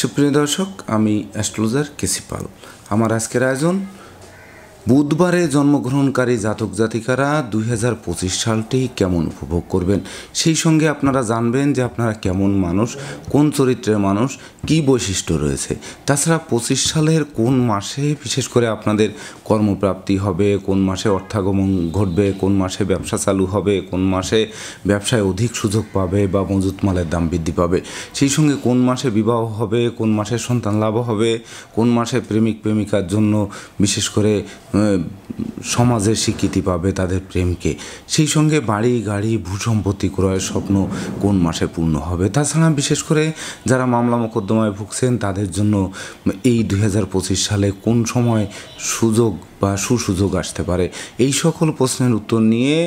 সুপ্রিয় দর্শক, আমি অ্যাস্ট্রোলজার কেসি পাল। আমার আজকের আয়োজন বুধবারে জন্মগ্রহণকারী জাতক জাতিকারা 2025 সালটি কেমন উপভোগ করবেন, সেই সঙ্গে আপনারা জানবেন যে আপনারা কেমন মানুষ, কোন চরিত্রের মানুষ, কী বৈশিষ্ট্য রয়েছে। তাছাড়া 25 সালের কোন মাসে বিশেষ করে আপনাদের কর্মপ্রাপ্তি হবে, কোন মাসে অর্থাগমন ঘটবে, কোন মাসে ব্যবসা চালু হবে, কোন মাসে ব্যবসায় অধিক সুযোগ পাবে বা মজুত মালের দাম বৃদ্ধি পাবে, সেই সঙ্গে কোন মাসে বিবাহ হবে, কোন মাসে সন্তান লাভ হবে, কোন মাসে প্রেমিক প্রেমিকার জন্য বিশেষ করে সমাজের স্বীকৃতি পাবে তাদের প্রেমকে, সেই সঙ্গে বাড়ি গাড়ি ভূসম্পত্তি ক্রয়ের স্বপ্ন কোন মাসে পূর্ণ হবে। তাছাড়া বিশেষ করে যারা মামলা মোকদ্দমায় ভুগছেন তাদের জন্য এই 2025 সালে কোন সময় সুযোগ বা সুসুযোগ আসতে পারে, এই সকল প্রশ্নের উত্তর নিয়ে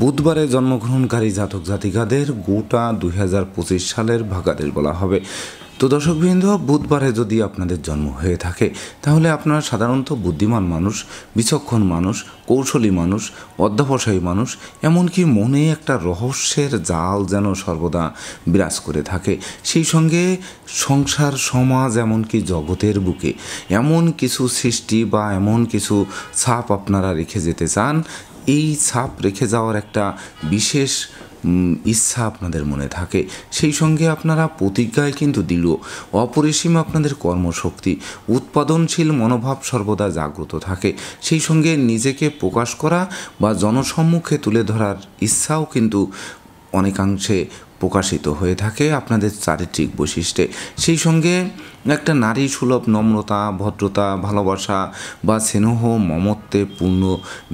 বুধবারে জন্মগ্রহণকারী জাতক জাতিকাদের গোটা 2025 সালের ভাগাদেশ বলা হবে। তো দর্শকবৃন্দ, বুধবারে যদি আপনাদের জন্ম হয়ে থাকে তাহলে আপনারা সাধারণত বুদ্ধিমান মানুষ, বিচক্ষণ মানুষ, কৌশলী মানুষ, অধ্যবসায়ী মানুষ, এমনকি মনে একটা রহস্যের জাল যেন সর্বদা বিরাজ করে থাকে। সেই সঙ্গে সংসার, সমাজ, এমনকি জগতের বুকে এমন কিছু সৃষ্টি বা এমন কিছু ছাপ আপনারা রেখে যেতে চান। এই ছাপ রেখে যাওয়ার একটা বিশেষ ইচ্ছা আপনাদের মনে থাকে। সেই সঙ্গে আপনারা প্রতিজ্ঞায় কিন্তু দৃঢ়, অপরিসীম আপনাদের কর্মশক্তি, উৎপাদনশীল মনোভাব সর্বদা জাগ্রত থাকে। সেই সঙ্গে নিজেকে প্রকাশ করা বা জনসম্মুখে তুলে ধরার ইচ্ছাও কিন্তু অনেকাংশে প্রকাশিত হয়ে থাকে আপনাদের চারিত্রিক বৈশিষ্ট্যে। সেই সঙ্গে একটা নারী সুলভ নম্রতা, ভদ্রতা, ভালোবাসা বা স্নেহ মমত্বে পূর্ণ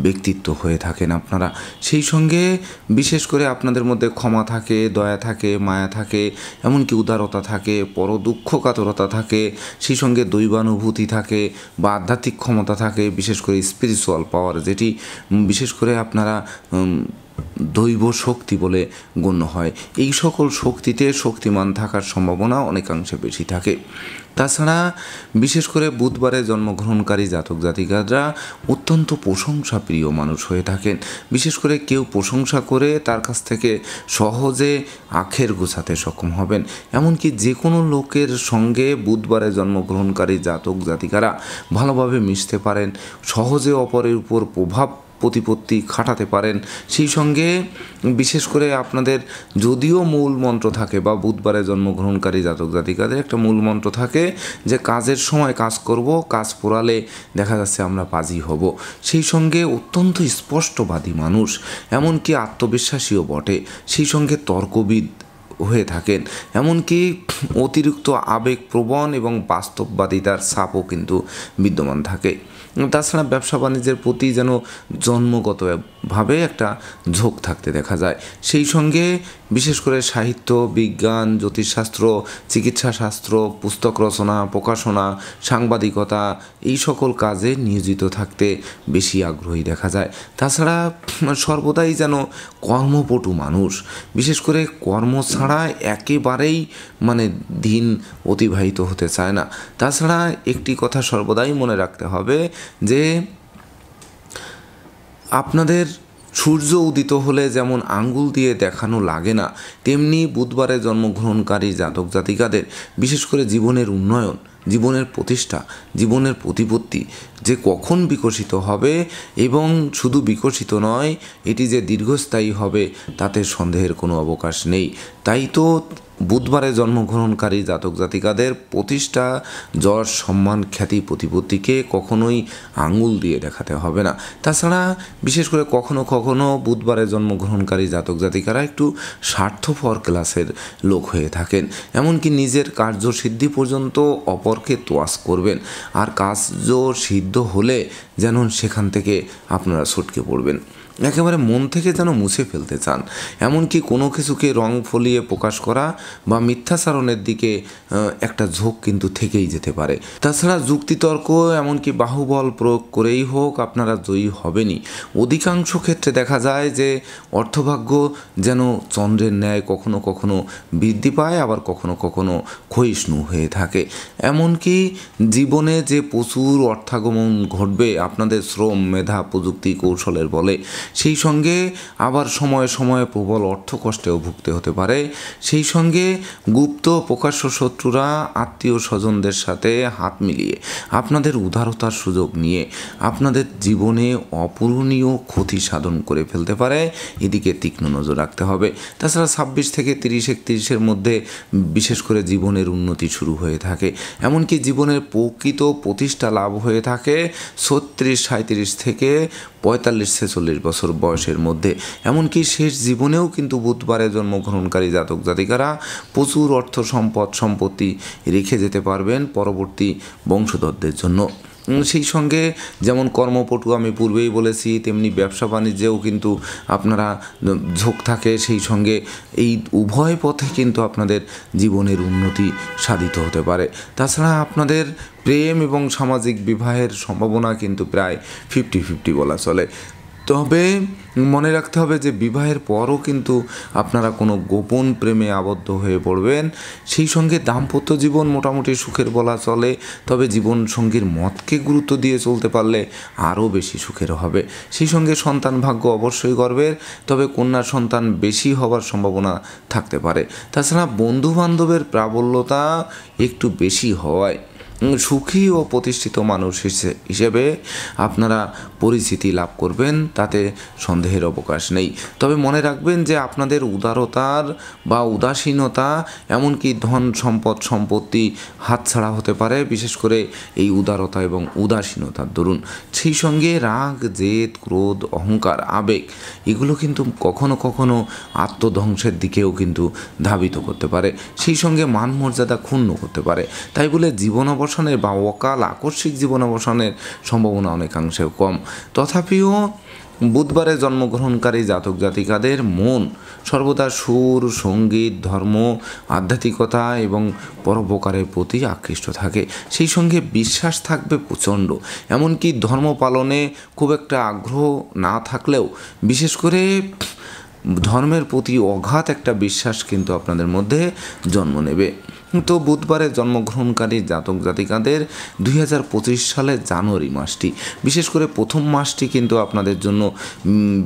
ব্যক্তিত্ব হয়ে থাকেন আপনারা। সেই সঙ্গে বিশেষ করে আপনাদের মধ্যে ক্ষমা থাকে, দয়া থাকে, মায়া থাকে, এমনকি উদারতা থাকে, পরদুঃখ কাতরতা থাকে, সেই সঙ্গে দৈবানুভূতি থাকে বা আধ্যাত্মিক ক্ষমতা থাকে, বিশেষ করে স্পিরিচুয়াল পাওয়ার, যেটি বিশেষ করে আপনারা দৈব শক্তি বলে গণ্য হয়। এই সকল শক্তিতে শক্তিমান থাকার সম্ভাবনা অনেকাংশে বেশি থাকে। তাছাড়া বিশেষ করে বুধবারে জন্মগ্রহণকারী জাতক জাতিকারা অত্যন্ত প্রশংসা প্রিয় মানুষ হয়ে থাকেন। বিশেষ করে কেউ প্রশংসা করে তার কাছ থেকে সহজে আখের গোছাতে সক্ষম হবেন। এমনকি যে কোনো লোকের সঙ্গে বুধবারে জন্মগ্রহণকারী জাতক জাতিকারা ভালোভাবে মিশতে পারেন, সহজে অপরের উপর প্রভাব প্রতিপত্তি খাটাতে পারেন। সেই সঙ্গে বিশেষ করে আপনাদের যদিও মূল মন্ত্র থাকে বা বুধবারে জন্মগ্রহণকারী জাতক জাতিকাদের একটা মূল মন্ত্র থাকে যে কাজের সময় কাজ করব, কাজ পোড়ালে দেখা যাচ্ছে আমরা পাজি হব। সেই সঙ্গে অত্যন্ত স্পষ্টবাদী মানুষ, এমনকি আত্মবিশ্বাসীও বটে, সেই সঙ্গে তর্কবিদ হয়ে থাকেন, এমনকি অতিরিক্ত আবেগপ্রবণ এবং বাস্তববাদিতার ছাপও কিন্তু বিদ্যমান থাকে। তাছাড়া ব্যবসা বাণিজ্যের প্রতি যেন জন্মগতভাবে একটা ঝোঁক থাকতে দেখা যায়। সেই সঙ্গে বিশেষ করে সাহিত্য, বিজ্ঞান, জ্যোতিষশাস্ত্র, চিকিৎসাশাস্ত্র, পুস্তক রচনা, প্রকাশনা, সাংবাদিকতা, এই সকল কাজে নিয়োজিত থাকতে বেশি আগ্রহী দেখা যায়। তাছাড়া সর্বদাই যেন কর্মপটু মানুষ, বিশেষ করে কর্ম ছাড়া একেবারেই দিন অতিবাহিত হতে চায় না। তাছাড়া একটি কথা সর্বদাই মনে রাখতে হবে যে আপনাদের সূর্য উদিত হলে যেমন আঙ্গুল দিয়ে দেখানো লাগে না, তেমনি বুধবারে জন্মগ্রহণকারী জাতক জাতিকাদের বিশেষ করে জীবনের উন্নয়ন, জীবনের প্রতিষ্ঠা, জীবনের প্রতিপত্তি যে কখন বিকশিত হবে এবং শুধু বিকশিত নয়, এটি যে দীর্ঘস্থায়ী হবে তাতে সন্দেহের কোনো অবকাশ নেই। তাই তো বুধবারে জন্মগ্রহণকারী জাতক জাতিকাদের প্রতিষ্ঠা, যশ, সম্মান, খ্যাতি, প্রতিপত্তিকে কখনোই আঙুল দিয়ে দেখাতে হবে না। তাছাড়া বিশেষ করে কখনো কখনো বুধবারে জন্মগ্রহণকারী জাতক জাতিকারা একটু স্বার্থপর ক্লাসের লোক হয়ে থাকেন, এমনকি নিজের কার্যসিদ্ধি পর্যন্ত অপরকে তোয়াজ করবেন, আর কার্য সিদ্ধ হলে যেন সেখান থেকে আপনারা ছটকে পড়বেন, একেবারে মন থেকে যেন মুছে ফেলতে চান। এমনকি কোনো কিছুকে রং ফলিয়ে প্রকাশ করা বা মিথ্যাচারণের দিকে একটা ঝোঁক কিন্তু থেকেই যেতে পারে। তাছাড়া যুক্তিতর্ক, এমনকি বাহুবল প্রয়োগ করেই হোক আপনারা জয়ী হবেনই। অধিকাংশ ক্ষেত্রে দেখা যায় যে অর্থভাগ্য যেন চন্দ্রের ন্যায় কখনো কখনো বৃদ্ধি পায়, আবার কখনো কখনো ক্ষয়িষ্ণু হয়ে থাকে। এমনকি জীবনে যে প্রচুর অর্থাগমন ঘটবে আপনাদের শ্রম, মেধা, প্রযুক্তি, কৌশলের বলে, সেই সঙ্গে আবার সময়ে সময়ে প্রবল অর্থকষ্টেও ভুগতে হতে পারে। সেই সঙ্গে গুপ্ত প্রকাশ্য শত্রুরা আত্মীয় স্বজনদের সাথে হাত মিলিয়ে আপনাদের উদারতার সুযোগ নিয়ে আপনাদের জীবনে অপূরণীয় ক্ষতি সাধন করে ফেলতে পারে। এদিকে তীক্ষ্ণ নজর রাখতে হবে। তাছাড়া 26 থেকে 30-31-এর মধ্যে বিশেষ করে জীবনের উন্নতি শুরু হয়ে থাকে, এমনকি জীবনের প্রকৃত প্রতিষ্ঠা লাভ হয়ে থাকে 36-37 থেকে 45-46 বছর বয়সের মধ্যে। এমনকি শেষ জীবনেও কিন্তু বুধবারে জন্মগ্রহণকারী জাতক জাতিকারা প্রচুর অর্থ সম্পত্তি রেখে যেতে পারবেন পরবর্তী বংশধরদের জন্য। সেই সঙ্গে যেমন কর্মপটু আমি পূর্বেই বলেছি, তেমনি ব্যবসা বাণিজ্যেও কিন্তু আপনারা ঝোঁক থাকে। সেই সঙ্গে এই উভয় পথে কিন্তু আপনাদের জীবনের উন্নতি সাধিত হতে পারে। তাছাড়া আপনাদের প্রেম এবং সামাজিক বিবাহের সম্ভাবনা কিন্তু প্রায় 50-50 বলা চলে। তবে মনে রাখতে হবে যে বিবাহের পরও কিন্তু আপনারা কোনো গোপন প্রেমে আবদ্ধ হয়ে পড়বেন। সেই সঙ্গে দাম্পত্য জীবন মোটামুটি সুখের বলা চলে, তবে জীবন সঙ্গীর মতকে গুরুত্ব দিয়ে চলতে পারলে আরও বেশি সুখের হবে। সেই সঙ্গে সন্তান ভাগ্য অবশ্যই গর্বের, তবে কন্যা সন্তান বেশি হবার সম্ভাবনা থাকতে পারে। তাছাড়া বন্ধুবান্ধবের প্রাবল্যতা একটু বেশি হওয়ায় সুখী ও প্রতিষ্ঠিত মানুষ হিসেবে আপনারা পরিচিতি লাভ করবেন, তাতে সন্দেহের অবকাশ নেই। তবে মনে রাখবেন যে আপনাদের উদারতার বা উদাসীনতা, এমনকি ধন সম্পত্তি হাতছাড়া হতে পারে, বিশেষ করে এই উদারতা এবং উদাসীনতার দরুন। সেই সঙ্গে রাগ, জেদ, ক্রোধ, অহংকার, আবেগ এগুলো কিন্তু কখনো কখনো আত্মধ্বংসের দিকেও কিন্তু ধাবিত করতে পারে। সেই সঙ্গে মান মর্যাদা ক্ষুণ্ণ করতে পারে। তাই বলে জীবন অবসানের বা অকাল আকস্মিক জীবন অবসানের সম্ভাবনা অনেকাংশেও কম। তথাপিও বুধবারে জন্মগ্রহণকারী জাতক জাতিকাদের মন সর্বদা সুর, সঙ্গীত, ধর্ম, আধ্যাত্মিকতা এবং পরোপকারের প্রতি আকৃষ্ট থাকে। সেই সঙ্গে বিশ্বাস থাকবে প্রচণ্ড। এমনকি ধর্ম পালনে খুব একটা আগ্রহ না থাকলেও বিশেষ করে ধর্মের প্রতি অগাধ একটা বিশ্বাস কিন্তু আপনাদের মধ্যে জন্ম নেবে। তো বুধবারে জন্মগ্রহণকারী জাতক জাতিকাদের 2025 সালের জানুয়ারি মাসটি, বিশেষ করে প্রথম মাসটি কিন্তু আপনাদের জন্য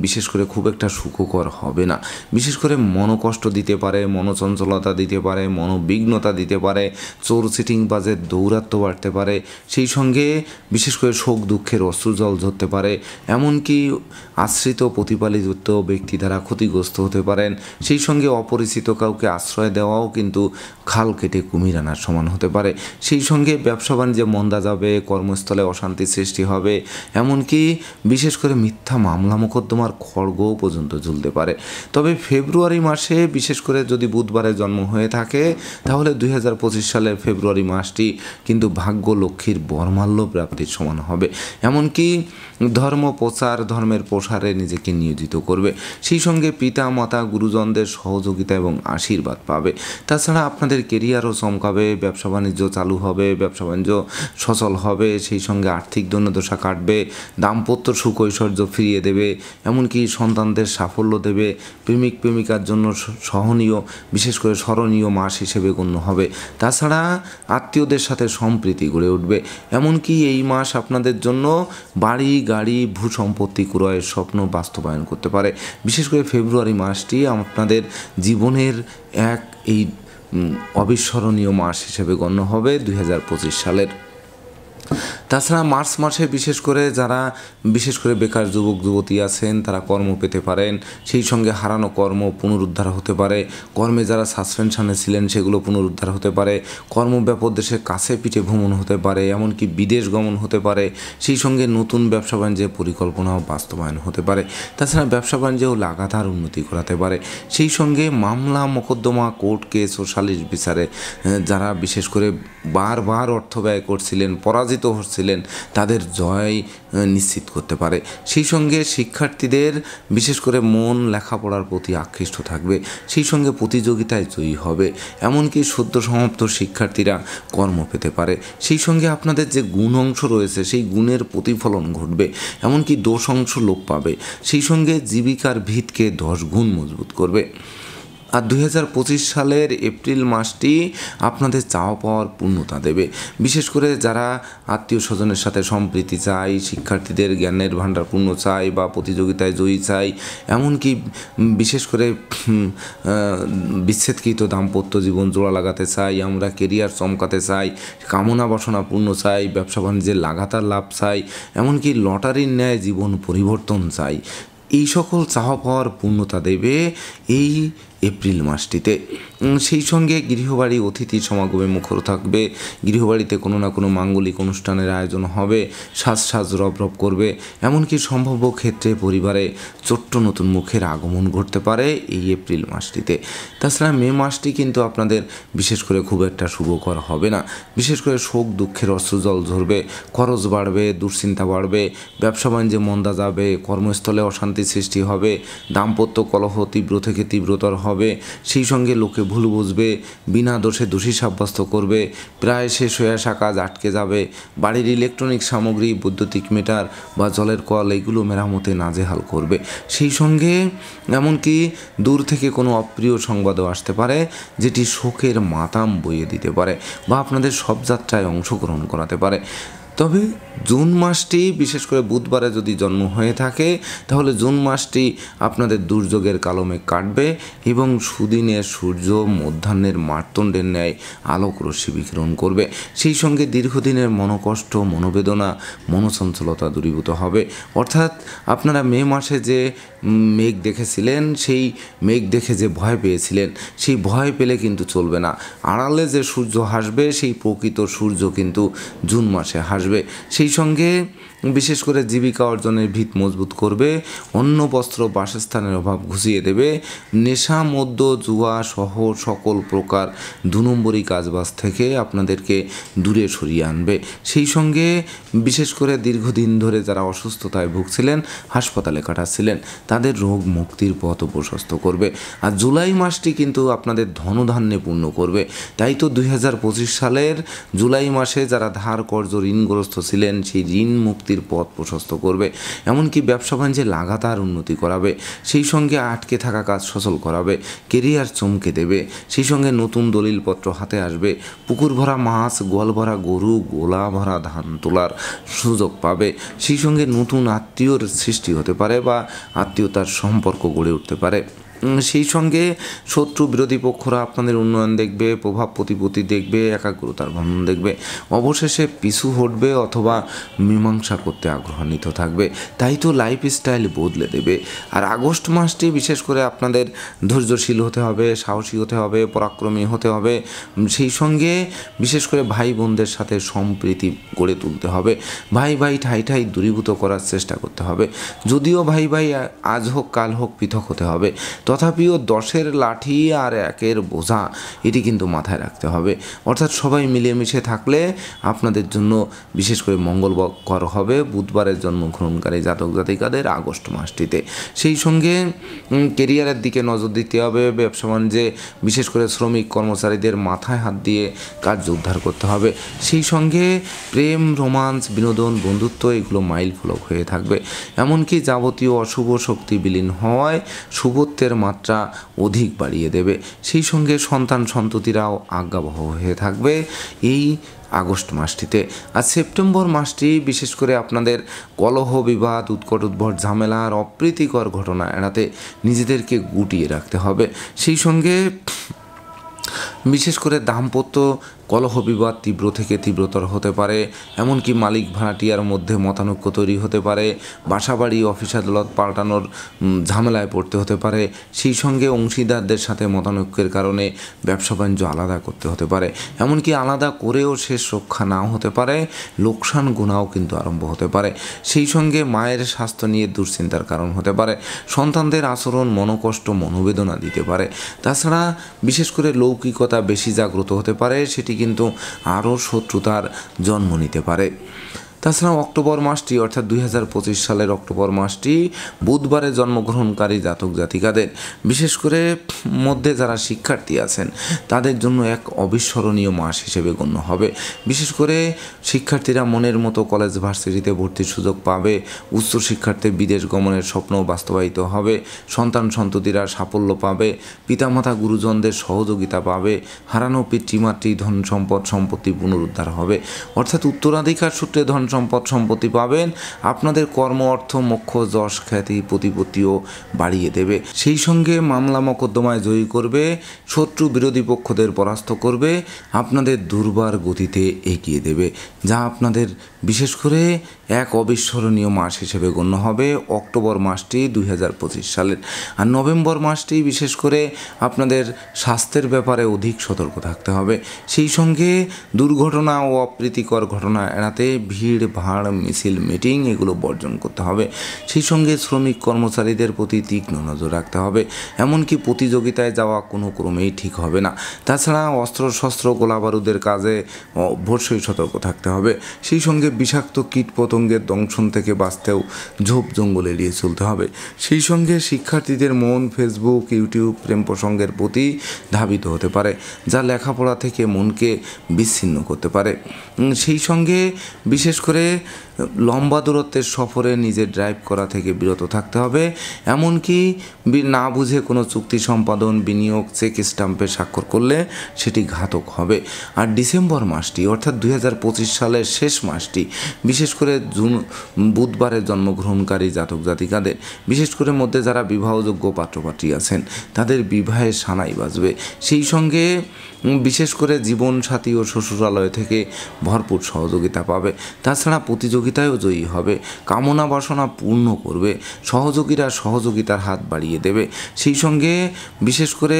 বিশেষ করে খুব একটা সুখকর হবে না। বিশেষ করে মনোকষ্ট দিতে পারে, মনোচঞ্চলতা দিতে পারে, মনোবিঘ্নতা দিতে পারে, চোর সিটিং বাজের দৌরাত্ম্য বাড়তে পারে। সেই সঙ্গে বিশেষ করে শোক দুঃখের অশ্রুজল ঝরতে পারে, এমনকি আশ্রিত প্রতিপালিত ব্যক্তি দ্বারা ক্ষতিগ্রস্ত হতে পারেন। সেই সঙ্গে অপরিচিত কাউকে আশ্রয় দেওয়াও কিন্তু খাল কেটে কুমির আনার সমান হতে পারে। সেই সঙ্গে ব্যবসা বাণিজ্যে মন্দা যাবে, কর্মস্থলে অশান্তি সৃষ্টি হবে, এমনকি বিশেষ করে মিথ্যা মামলা মোকদ্দমার খড়গও পর্যন্ত ঝুলতে পারে। তবে ফেব্রুয়ারি মাসে বিশেষ করে যদি বুধবারে জন্ম হয়ে থাকে, তাহলে 2025 সালের ফেব্রুয়ারি মাসটি কিন্তু ভাগ্য লক্ষ্মীর বরমাল্য প্রাপ্তির সমান হবে। এমনকি ধর্ম প্রচার, ধর্মের প্রসারে নিজেকে নিয়োজিত করবে। সেই সঙ্গে পিতা মাতা গুরুজনদের সহযোগিতা এবং আশীর্বাদ পাবে। তাছাড়া আপনাদের কেরিয়ারও চমকাবে, ব্যবসা বাণিজ্য চালু হবে, ব্যবসা বাণিজ্য সচল হবে। সেই সঙ্গে আর্থিক দৈন্যদশা কাটবে, দাম্পত্য সুখ ঐশ্বর্য ফিরিয়ে দেবে, এমনকি সন্তানদের সাফল্য দেবে। প্রেমিক প্রেমিকার জন্য সহনীয়, বিশেষ করে স্মরণীয় মাস হিসেবে গণ্য হবে। তাছাড়া আত্মীয়দের সাথে সম্প্রীতি গড়ে উঠবে। এমনকি এই মাস আপনাদের জন্য বাড়ি, গাড়ি, ভূ সম্পত্তি ক্রয়ের স্বপ্ন বাস্তবায়ন করতে পারে। বিশেষ করে ফেব্রুয়ারি মাসটি আপনাদের জীবনের এই অবিস্মরণীয় মাস হিসেবে গণ্য হবে 2025 সালের। তাছাড়া মার্চ মাসে বিশেষ করে বেকার যুবক যুবতী আছেন, তারা কর্ম পেতে পারেন। সেই সঙ্গে হারানো কর্ম পুনরুদ্ধার হতে পারে। কর্মে যারা সাসপেনশনে ছিলেন সেগুলো পুনরুদ্ধার হতে পারে। কর্মব্যাপক দেশের কাছে পিঠে ভ্রমণ হতে পারে, এমনকি বিদেশ গমন হতে পারে। সেই সঙ্গে নতুন ব্যবসা বাণিজ্যের পরিকল্পনাও বাস্তবায়ন হতে পারে। তাছাড়া ব্যবসা বাণিজ্যেও লাগাতার উন্নতি করাতে পারে। সেই সঙ্গে মামলা মোকদ্দমা, কোর্ট কেস ও সালিশ বিচারে যারা বিশেষ করে বারবার অর্থ ব্যয় করছিলেন, পরাজিত হচ্ছিলেন, তাদের জয় নিশ্চিত করতে পারে। সেই সঙ্গে শিক্ষার্থীদের বিশেষ করে মন লেখাপড়ার প্রতি আকৃষ্ট থাকবে। সেই সঙ্গে প্রতিযোগিতায় জয়ী হবে, এমনকি সদ্য সমাপ্ত শিক্ষার্থীরা কর্ম পেতে পারে। সেই সঙ্গে আপনাদের যে গুণ অংশ রয়েছে সেই গুণের প্রতিফলন ঘটবে, এমনকি দোষ অংশ লোপ পাবে। সেই সঙ্গে জীবিকার ভিতকে 10 গুণ মজবুত করবে। আর 2025 সালের এপ্রিল মাসটি আপনাদের চাওয়া পাওয়ার পূর্ণতা দেবে। বিশেষ করে যারা আত্মীয় স্বজনের সাথে সম্প্রীতি চাই, শিক্ষার্থীদের জ্ঞানের ভাণ্ডার পূর্ণ চাই বা প্রতিযোগিতায় জয়ী চাই, এমনকি বিশেষ করে বিচ্ছেদকৃত দাম্পত্য জীবন জোড়া লাগাতে চাই, আমরা কেরিয়ার চমকাতে চাই, কামনা বাসনা পূর্ণ চাই, ব্যবসা বাণিজ্যের লাগাতার লাভ চাই, এমনকি লটারির ন্যায় জীবন পরিবর্তন চাই, এই সকল চাওয়া পাওয়ার পূর্ণতা দেবে এই এপ্রিল মাসটিতে। সেই সঙ্গে গৃহবাড়ি অতিথি সমাগমে মুখর থাকবে, গৃহবাড়িতে কোনো না কোনো মাঙ্গলিক অনুষ্ঠানের আয়োজন হবে, সাজ রব করবে, এমনকি সম্ভাব্য ক্ষেত্রে পরিবারে ছোট্ট নতুন মুখের আগমন ঘটতে পারে এই এপ্রিল মাসটিতে। তাছাড়া মে মাসটি কিন্তু আপনাদের বিশেষ করে খুব একটা শুভকর হবে না। বিশেষ করে শোক দুঃখের অশ্রুজল ঝরবে, খরচ বাড়বে, দুশ্চিন্তা বাড়বে, ব্যবসা বাণিজ্যে মন্দা যাবে, কর্মস্থলে অশান্তি সৃষ্টি হবে, দাম্পত্য কলহ তীব্র থেকে তীব্রতর হবে, সেই সঙ্গে লোকে ভুল বুঝবে, বিনা দোষে দোষী সাব্যস্ত করবে, প্রায় শেষ হয়ে আসা কাজ আটকে যাবে, বাড়ির ইলেকট্রনিক সামগ্রী, বৈদ্যুতিক মিটার বা জলের কল এগুলো মেরামতে নাজেহাল করবে। সেই সঙ্গে এমনকি দূর থেকে কোনো অপ্রিয় সংবাদও আসতে পারে, যেটি শোকের মাতাম বইয়ে দিতে পারে বা আপনাদের সব যাত্রায় অংশগ্রহণ করাতে পারে। তবে জুন মাসটি বিশেষ করে বুধবারে যদি জন্ম হয়ে থাকে, তাহলে জুন মাসটি আপনাদের দুর্যোগের কালমে কাটবে এবং সুদিনের সূর্য মধ্যাহ্নের মার্তণ্ডের ন্যায় আলোক রশ্মি বিকিরণ করবে। সেই সঙ্গে দীর্ঘদিনের মনোকষ্ট, মনোবেদনা, মনোচঞ্চলতা দূরীভূত হবে। অর্থাৎ আপনারা মে মাসে যে মেঘ দেখেছিলেন, সেই মেঘ দেখে যে ভয় পেয়েছিলেন, সেই ভয় পেলে কিন্তু চলবে না। আড়ালে যে সূর্য হাসবে, সেই প্রকৃত সূর্য কিন্তু জুন মাসে হাসবে। সেই সঙ্গে বিশেষ করে জীবিকা অর্জনের ভিত মজবুত করবে, অন্ন বস্ত্র বাসস্থানের অভাব ঘুষিয়ে দেবে, নেশা মদ্য জুয়া সহ সকল প্রকার 2 নম্বরই কাজবাজ থেকে আপনাদেরকে দূরে সরিয়ে আনবে। সেই সঙ্গে বিশেষ করে দীর্ঘদিন ধরে যারা অসুস্থতায় ভুগছিলেন, হাসপাতালে কাটাচ্ছিলেন, তাদের রোগ মুক্তির পথ প্রশস্ত করবে। আর জুলাই মাসটি কিন্তু আপনাদের ধনধান্যে পূর্ণ করবে। তাই তো 2025 সালের জুলাই মাসে যারা ধার কর্জ ঋণগ্রস্ত ছিলেন, সেই ঋণ মুক্তির পথ প্রশস্ত করবে, এমনকি ব্যবসা বাণিজ্যে লাগাতার উন্নতি করাবে, সেই সঙ্গে আটকে থাকা কাজ সচল করাবে, কেরিয়ার চমকে দেবে, সেই সঙ্গে নতুন দলিলপত্র হাতে আসবে, পুকুর ভরা মাছ, গোয়াল ভরা গরু, গোলা ভরা ধান তোলার সুযোগ পাবে, সেই সঙ্গে নতুন আত্মীয়র সৃষ্টি হতে পারে বা আত্মীয়তার সম্পর্ক গড়ে উঠতে পারে। সেই সঙ্গে শত্রু বিরোধী পক্ষরা আপনাদের উন্নয়ন দেখবে, প্রভাব প্রতিপত্তি দেখবে, একাগ্রতার ভ্রমণ দেখবে, অবশেষে পিছু হটবে অথবা মীমাংসা করতে আগ্রহান্বিত থাকবে। তাই তো লাইফস্টাইল বদলে দেবে। আর আগস্ট মাসটি বিশেষ করে আপনাদের ধৈর্যশীল হতে হবে, সাহসী হতে হবে, পরাক্রমী হতে হবে, সেই সঙ্গে বিশেষ করে ভাই বোনদের সাথে সম্প্রীতি গড়ে তুলতে হবে, ভাই ঠাই দূরীভূত করার চেষ্টা করতে হবে। যদিও ভাই আজ হোক কাল হোক পৃথক হতে হবে, তথাপিও 10-এর লাঠি আর 1-এর বোঝা এটি কিন্তু মাথায় রাখতে হবে। অর্থাৎ সবাই মিলেমিশে থাকলে আপনাদের জন্য বিশেষ করে মঙ্গলকর হবে বুধবারের জন্মগ্রহণকারী জাতক জাতিকাদের আগস্ট মাসটিতে। সেই সঙ্গে কেরিয়ারের দিকে নজর দিতে হবে, ব্যবসা বাণিজ্যে বিশেষ করে শ্রমিক কর্মচারীদের মাথায় হাত দিয়ে কার্য উদ্ধার করতে হবে। সেই সঙ্গে প্রেম, রোমান্স, বিনোদন, বন্ধুত্ব এগুলো মাইল ফলক হয়ে থাকবে। এমনকি যাবতীয় অশুভ শক্তি বিলীন হওয়ায় শুভত্বের মাত্রা অধিক বাড়িয়ে দেবে। সেই সঙ্গে সন্ততিরাও আজ্ঞাবহ হয়ে থাকবে এই আগস্ট মাসটিতে। আর সেপ্টেম্বর মাসটি বিশেষ করে আপনাদের কলহ, বিবাদ, উৎকট উদ্ভট ঝামেলা আর অপ্রীতিকর ঘটনা এড়াতে নিজেদেরকে গুটিয়ে রাখতে হবে। সেই সঙ্গে বিশেষ করে দাম্পত্য কলহ বিবাদ তীব্র থেকে তীব্রতর হতে পারে, এমনকি মালিক ভাড়াটিয়ার মধ্যে মতানৈক্য তৈরি হতে পারে, বাসাবাড়ি অফিস আদালত পাল্টানোর ঝামেলায় পড়তে হতে পারে, সেই সঙ্গে অংশীদারদের সাথে মতানৈক্যের কারণে ব্যবসা বাণিজ্য আলাদা করতে হতে পারে, এমনকি আলাদা করেও শেষ রক্ষা নাও হতে পারে, লোকসান গুণাও কিন্তু আরম্ভ হতে পারে। সেই সঙ্গে মায়ের স্বাস্থ্য নিয়ে দুশ্চিন্তার কারণ হতে পারে, সন্তানদের আচরণ মনোকষ্ট, মনোবেদনা দিতে পারে। তাছাড়া বিশেষ করে লৌকিকতা বেশি জাগ্রত হতে পারে, সেটি কিন্তু আরও শত্রুতার জন্ম নিতে পারে। তাছাড়া অক্টোবর মাসটি অর্থাৎ 2025 সালের অক্টোবর মাসটি বুধবারে জন্মগ্রহণকারী জাতক জাতিকাদের বিশেষ করে মধ্যে যারা শিক্ষার্থী আছেন তাদের জন্য এক অবিস্মরণীয় মাস হিসেবে গণ্য হবে। বিশেষ করে শিক্ষার্থীরা মনের মতো কলেজ ভার্সিটিতে ভর্তির সুযোগ পাবে, উচ্চশিক্ষার্থে বিদেশ গমনের স্বপ্ন বাস্তবায়িত হবে, সন্তান সন্ততিরা সাফল্য পাবে, পিতামাতা গুরুজনদের সহযোগিতা পাবে, হারানো পিতৃমাতৃ ধন সম্পদ সম্পত্তি পুনরুদ্ধার হবে, অর্থাৎ উত্তরাধিকার সূত্রে ধন সম্পদ সম্পত্তি পাবেন। আপনাদের কর্ম অর্থ মোক্ষ যশ খ্যাতি প্রতিপত্তিও বাড়িয়ে দেবে। সেই সঙ্গে মামলা মোকদ্দমায় জয়ী করবে, শত্রু বিরোধী পক্ষদের পরাস্ত করবে, আপনাদের দুর্বার গতিতে এগিয়ে দেবে, যা আপনাদের বিশেষ করে এক অবিস্মরণীয় মাস হিসেবে গণ্য হবে অক্টোবর মাসটি 2025 সালের। আর নভেম্বর মাসটি বিশেষ করে আপনাদের স্বাস্থ্যের ব্যাপারে অধিক সতর্ক থাকতে হবে। সেই সঙ্গে দুর্ঘটনা ও অপ্রীতিকর ঘটনা এড়াতে ভিড় ভাড় মিছিল মিটিং এগুলো বর্জন করতে হবে। সেই সঙ্গে শ্রমিক কর্মচারীদের প্রতি তীক্ষ্ণ নজর রাখতে হবে, এমনকি প্রতিযোগিতায় যাওয়া কোনো ক্রমেই ঠিক হবে না। তাছাড়া অস্ত্রশস্ত্র গোলাবারুদের কাজে অবশ্যই সতর্ক থাকতে হবে। সেই সঙ্গে বিষাক্ত কীট পতঙ্গের দংশন থেকে বাঁচতেও ঝোপ জঙ্গল এড়িয়ে চলতে হবে। সেই সঙ্গে শিক্ষার্থীদের মন ফেসবুক ইউটিউব প্রেম প্রসঙ্গের প্রতি ধাবিত হতে পারে, যা লেখাপড়া থেকে মনকে বিচ্ছিন্ন করতে পারে। সেই সঙ্গে বিশেষ করে লম্বা দূরত্বের সফরে নিজে ড্রাইভ করা থেকে বিরত থাকতে হবে, এমনকি না বুঝে কোনো চুক্তি সম্পাদন বিনিয়োগ চেক স্ট্যাম্পে স্বাক্ষর করলে সেটি ঘাতক হবে। আর ডিসেম্বর মাসটি অর্থাৎ 2025 সালের শেষ মাসটি বিশেষ করে বুধবারে জন্মগ্রহণকারী জাতক জাতিকাদের বিশেষ করে মধ্যে যারা বিবাহযোগ্য পাত্রপাত্রী আছেন তাদের বিবাহের সানাই বাজবে। সেই সঙ্গে বিশেষ করে জীবনসাথী ও শ্বশুরালয় থেকে ভরপুর সহযোগিতা পাবে। তাছাড়া প্রতিযোগিতায়ও জয়ী হবে, কামনা বাসনা পূর্ণ করবে, সহযোগীরা সহযোগিতার হাত বাড়িয়ে দেবে। সেই সঙ্গে বিশেষ করে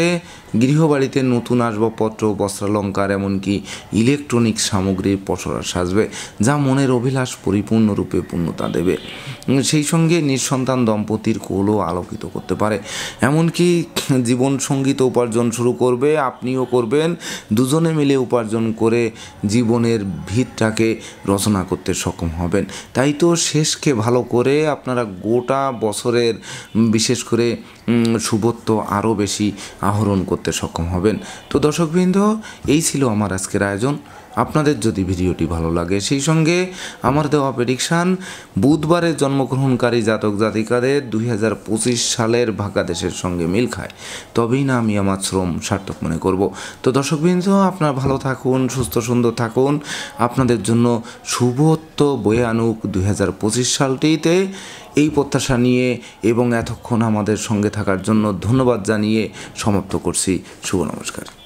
গৃহবাড়িতে নতুন আসবাবপত্র বস্ত্রালঙ্কার এমনকি ইলেকট্রনিক সামগ্রীর পসরা সাজবে, যা মনের অভিলাষ পরিপূর্ণরূপে পূর্ণতা দেবে। সেই সঙ্গে নিঃসন্তান দম্পতির কোলও আলোকিত করতে পারে, এমনকি জীবন সঙ্গীত উপার্জন শুরু করবে, আপনিও করবেন, দুজনে মিলে উপার্জন করে জীবনের ভিতটাকে রচনা করতে সক্ষম হবেন। তাই তো শেষকে ভালো করে আপনারা গোটা বছরের বিশেষ করে শুভত্ব আরও বেশি আহরণ করতে সক্ষম হবেন। তো দর্শকবৃন্দ, এই ছিল আমার আজকের আয়োজন। আপনাদের যদি ভিডিওটি ভালো লাগে সেই সঙ্গে আমার দেওয়া প্রেডিকশান বুধবারে জন্মগ্রহণকারী জাতক জাতিকাদের 2025 সালের ভাগ্যাদেশের সঙ্গে মিল খায়, তবেই না আমি আমার শ্রম সার্থক মনে করব। তো দর্শকবৃন্দ, আপনারা ভালো থাকুন, সুস্থ সুন্দর থাকুন, আপনাদের জন্য শুভত্ব বয়ে আনুক 2025 সালটিতে, এই প্রত্যাশা নিয়ে এবং এতক্ষণ আমাদের সঙ্গে থাকার জন্য ধন্যবাদ জানিয়ে সমাপ্ত করছি। শুভ নমস্কার।